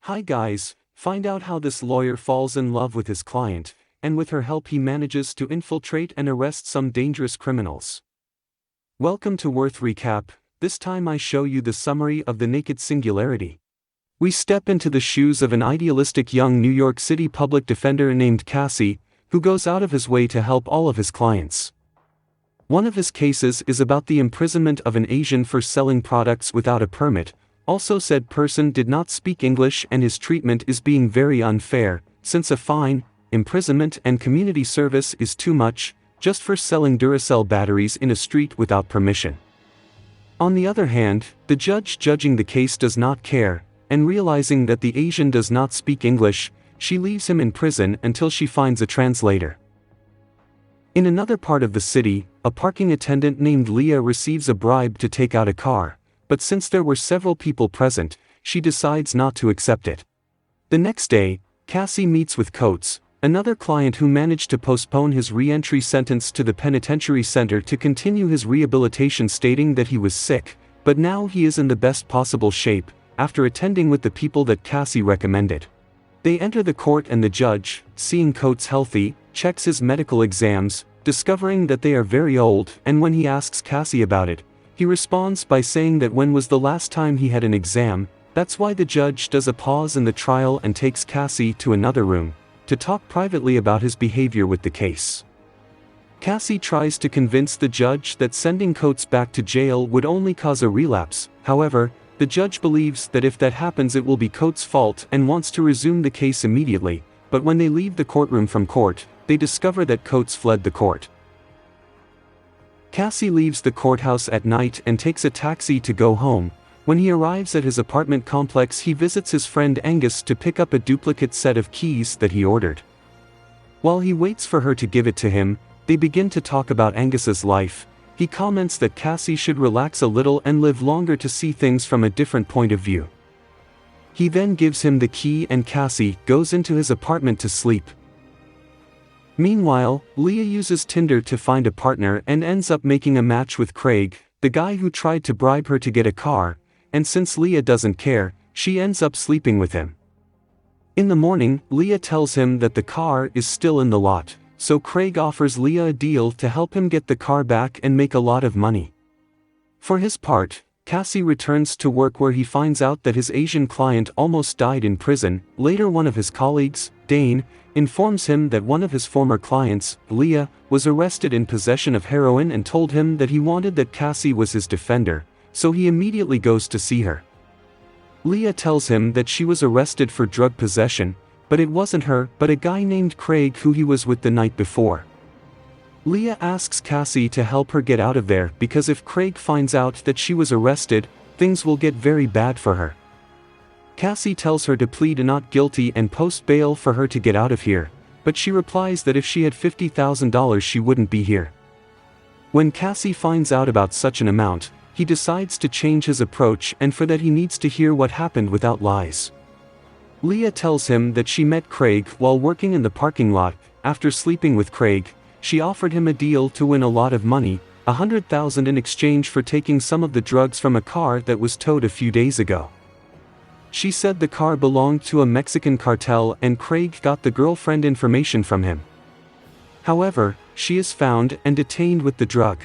Hi guys, find out how this lawyer falls in love with his client, and with her help he manages to infiltrate and arrest some dangerous criminals. Welcome to Worth Recap. This time I show you the summary of the naked singularity. We step into the shoes of an idealistic young New York City public defender named Cassie, who goes out of his way to help all of his clients. One of his cases is about the imprisonment of an Asian for selling products without a permit. Also, said person did not speak English and his treatment is being very unfair, since a fine, imprisonment and community service is too much, just for selling Duracell batteries in a street without permission. On the other hand, the judge judging the case does not care, and realizing that the Asian does not speak English, she leaves him in prison until she finds a translator. In another part of the city, a parking attendant named Leah receives a bribe to take out a car. But since there were several people present, she decides not to accept it. The next day, Cassie meets with Coates, another client who managed to postpone his re-entry sentence to the penitentiary center to continue his rehabilitation, stating that he was sick, but now he is in the best possible shape, after attending with the people that Cassie recommended. They enter the court and the judge, seeing Coates healthy, checks his medical exams, discovering that they are very old, and when he asks Cassie about it, he responds by saying that when was the last time he had an exam. That's why the judge does a pause in the trial and takes Cassie to another room, to talk privately about his behavior with the case. Cassie tries to convince the judge that sending Coates back to jail would only cause a relapse. However, the judge believes that if that happens it will be Coates' fault and wants to resume the case immediately, but when they leave the courtroom from court, they discover that Coates fled the court. Cassie leaves the courthouse at night and takes a taxi to go home. When he arrives at his apartment complex, he visits his friend Angus to pick up a duplicate set of keys that he ordered. While he waits for her to give it to him, they begin to talk about Angus's life. He comments that Cassie should relax a little and live longer to see things from a different point of view. He then gives him the key and Cassie goes into his apartment to sleep. Meanwhile, Leah uses Tinder to find a partner and ends up making a match with Craig, the guy who tried to bribe her to get a car, and since Leah doesn't care, she ends up sleeping with him. In the morning, Leah tells him that the car is still in the lot, so Craig offers Leah a deal to help him get the car back and make a lot of money. For his part, Cassie returns to work where he finds out that his Asian client almost died in prison. Later, one of his colleagues, Dane, informs him that one of his former clients, Leah, was arrested in possession of heroin and told him that he wanted that Cassie was his defender, so he immediately goes to see her. Leah tells him that she was arrested for drug possession, but it wasn't her, but a guy named Craig who he was with the night before. Leah asks Cassie to help her get out of there because if Craig finds out that she was arrested, things will get very bad for her. Cassie tells her to plead not guilty and post bail for her to get out of here, but she replies that if she had $50,000 she wouldn't be here. When Cassie finds out about such an amount, he decides to change his approach, and for that he needs to hear what happened without lies. Leah tells him that she met Craig while working in the parking lot. After sleeping with Craig, she offered him a deal to win a lot of money, $100,000 in exchange for taking some of the drugs from a car that was towed a few days ago. She said the car belonged to a Mexican cartel and Craig got the girlfriend information from him. However, she is found and detained with the drug.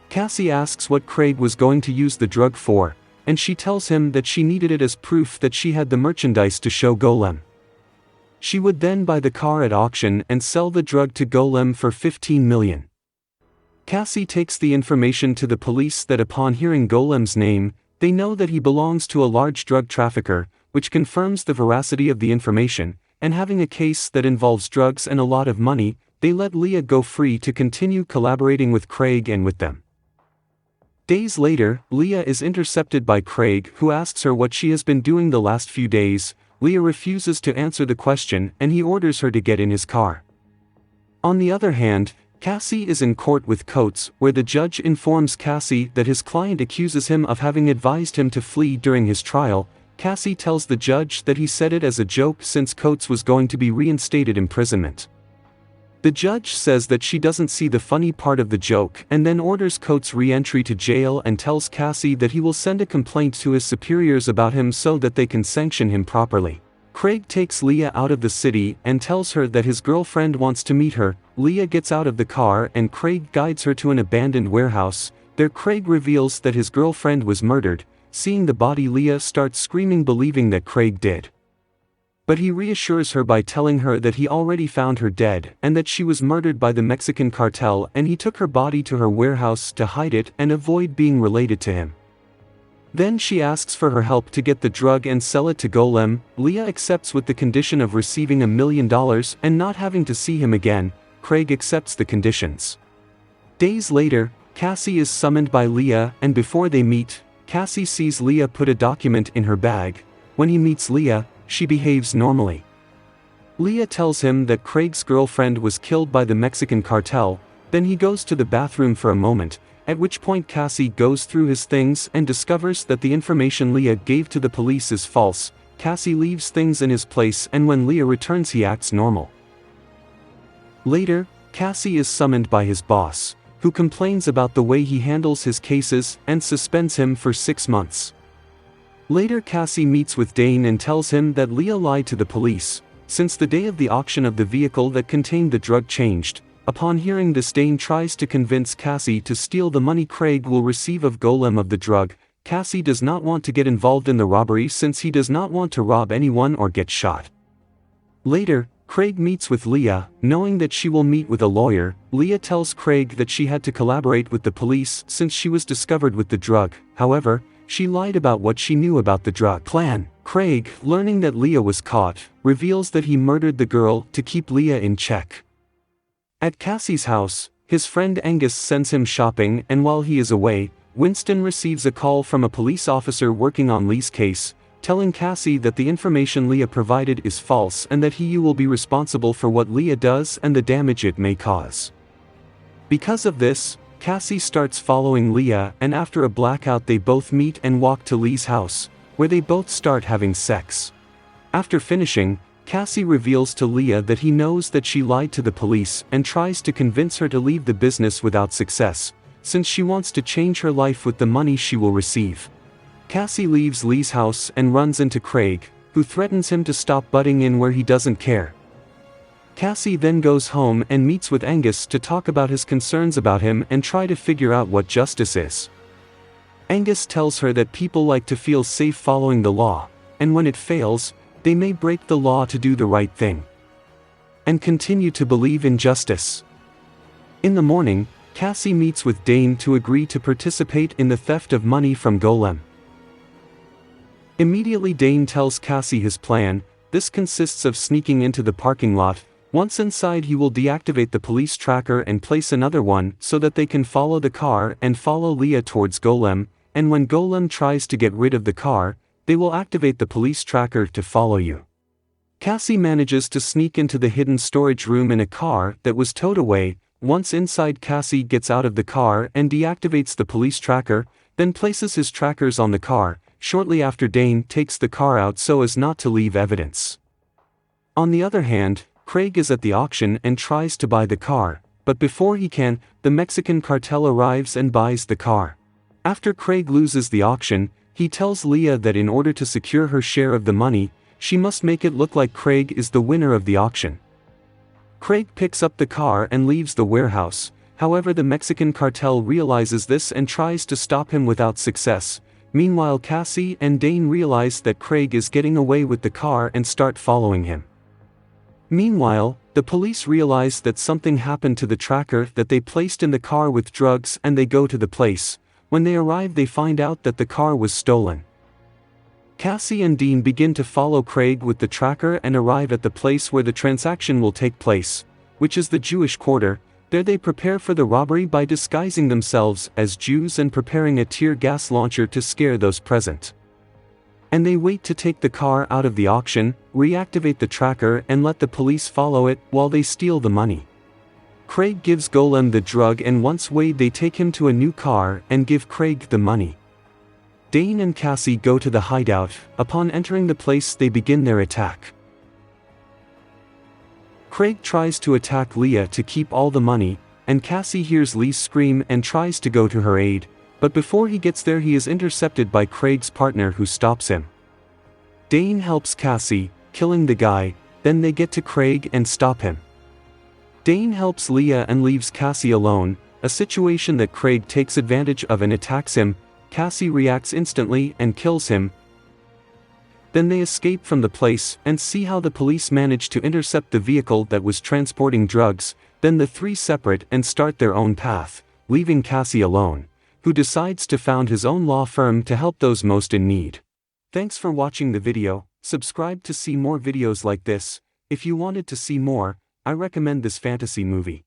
Cassie asks what Craig was going to use the drug for, and she tells him that she needed it as proof that she had the merchandise to show Golem. She would then buy the car at auction and sell the drug to Golem for $15 million. Cassie takes the information to the police that upon hearing Golem's name, they know that he belongs to a large drug trafficker, which confirms the veracity of the information, and having a case that involves drugs and a lot of money, they let Leah go free to continue collaborating with Craig and with them. Days later, Leah is intercepted by Craig, who asks her what she has been doing the last few days. Leah refuses to answer the question and he orders her to get in his car. On the other hand, Cassie is in court with Coates, where the judge informs Cassie that his client accuses him of having advised him to flee during his trial. Cassie tells the judge that he said it as a joke since Coates was going to be reinstated imprisonment. The judge says that she doesn't see the funny part of the joke and then orders Coates' re-entry to jail and tells Cassie that he will send a complaint to his superiors about him so that they can sanction him properly. Craig takes Leah out of the city and tells her that his girlfriend wants to meet her. Leah gets out of the car and Craig guides her to an abandoned warehouse. There Craig reveals that his girlfriend was murdered. Seeing the body, Leah starts screaming, believing that Craig did. But he reassures her by telling her that he already found her dead and that she was murdered by the Mexican cartel, and he took her body to her warehouse to hide it and avoid being related to him. Then she asks for her help to get the drug and sell it to Golem. Leah accepts with the condition of receiving $1 million and not having to see him again. Craig accepts the conditions. Days later, Cassie is summoned by Leah, and before they meet, Cassie sees Leah put a document in her bag. When he meets Leah, she behaves normally. Leah tells him that Craig's girlfriend was killed by the Mexican cartel. Then he goes to the bathroom for a moment, at which point Cassie goes through his things and discovers that the information Leah gave to the police is false. Cassie leaves things in his place, and when Leah returns he acts normal. Later, Cassie is summoned by his boss, who complains about the way he handles his cases and suspends him for 6 months. Later Cassie meets with Dane and tells him that Leah lied to the police, since the day of the auction of the vehicle that contained the drug changed. Upon hearing this, Dane tries to convince Cassie to steal the money Craig will receive of Golem of the drug. Cassie does not want to get involved in the robbery since he does not want to rob anyone or get shot. Later, Craig meets with Leah, knowing that she will meet with a lawyer. Leah tells Craig that she had to collaborate with the police since she was discovered with the drug. However, she lied about what she knew about the drug plan. Craig, learning that Leah was caught, reveals that he murdered the girl to keep Leah in check. At Cassie's house, his friend Angus sends him shopping, and while he is away, Winston receives a call from a police officer working on Lee's case, telling Cassie that the information Leah provided is false and that he will be responsible for what Leah does and the damage it may cause. Because of this, Cassie starts following Leah, and after a blackout they both meet and walk to Lee's house, where they both start having sex. After finishing, Cassie reveals to Leah that he knows that she lied to the police and tries to convince her to leave the business without success, since she wants to change her life with the money she will receive. Cassie leaves Lee's house and runs into Craig, who threatens him to stop butting in where he doesn't care. Cassie then goes home and meets with Angus to talk about his concerns about him and try to figure out what justice is. Angus tells her that people like to feel safe following the law, and when it fails, they may break the law to do the right thing and continue to believe in justice. In the morning, Cassie meets with Dane to agree to participate in the theft of money from Golem. Immediately Dane tells Cassie his plan. This consists of sneaking into the parking lot. Once inside, he will deactivate the police tracker and place another one so that they can follow the car and follow Leah towards Golem, and when Golem tries to get rid of the car, they will activate the police tracker to follow you. Cassie manages to sneak into the hidden storage room in a car that was towed away. Once inside, Cassie gets out of the car and deactivates the police tracker, then places his trackers on the car. Shortly after, Dane takes the car out so as not to leave evidence. On the other hand, Craig is at the auction and tries to buy the car, but before he can, the Mexican cartel arrives and buys the car. After Craig loses the auction, he tells Leah that in order to secure her share of the money, she must make it look like Craig is the winner of the auction. Craig picks up the car and leaves the warehouse. However, the Mexican cartel realizes this and tries to stop him without success. Meanwhile, Cassie and Dane realize that Craig is getting away with the car and start following him. Meanwhile, the police realize that something happened to the tracker that they placed in the car with drugs, and they go to the place. When they arrive, they find out that the car was stolen. Cassie and Dean begin to follow Craig with the tracker and arrive at the place where the transaction will take place, which is the Jewish quarter. There they prepare for the robbery by disguising themselves as Jews and preparing a tear gas launcher to scare those present. And they wait to take the car out of the auction, reactivate the tracker and let the police follow it while they steal the money. Craig gives Golem the drug, and once weighed they take him to a new car and give Craig the money. Dane and Cassie go to the hideout. Upon entering the place, they begin their attack. Craig tries to attack Leah to keep all the money, and Cassie hears Lee scream and tries to go to her aid, but before he gets there he is intercepted by Craig's partner who stops him. Dane helps Cassie, killing the guy, then they get to Craig and stop him. Dane helps Leah and leaves Cassie alone, a situation that Craig takes advantage of and attacks him. Cassie reacts instantly and kills him. Then they escape from the place and see how the police manage to intercept the vehicle that was transporting drugs. Then the three separate and start their own path, leaving Cassie alone, who decides to found his own law firm to help those most in need. Thanks for watching the video. Subscribe to see more videos like this. If you wanted to see more, I recommend this fantasy movie.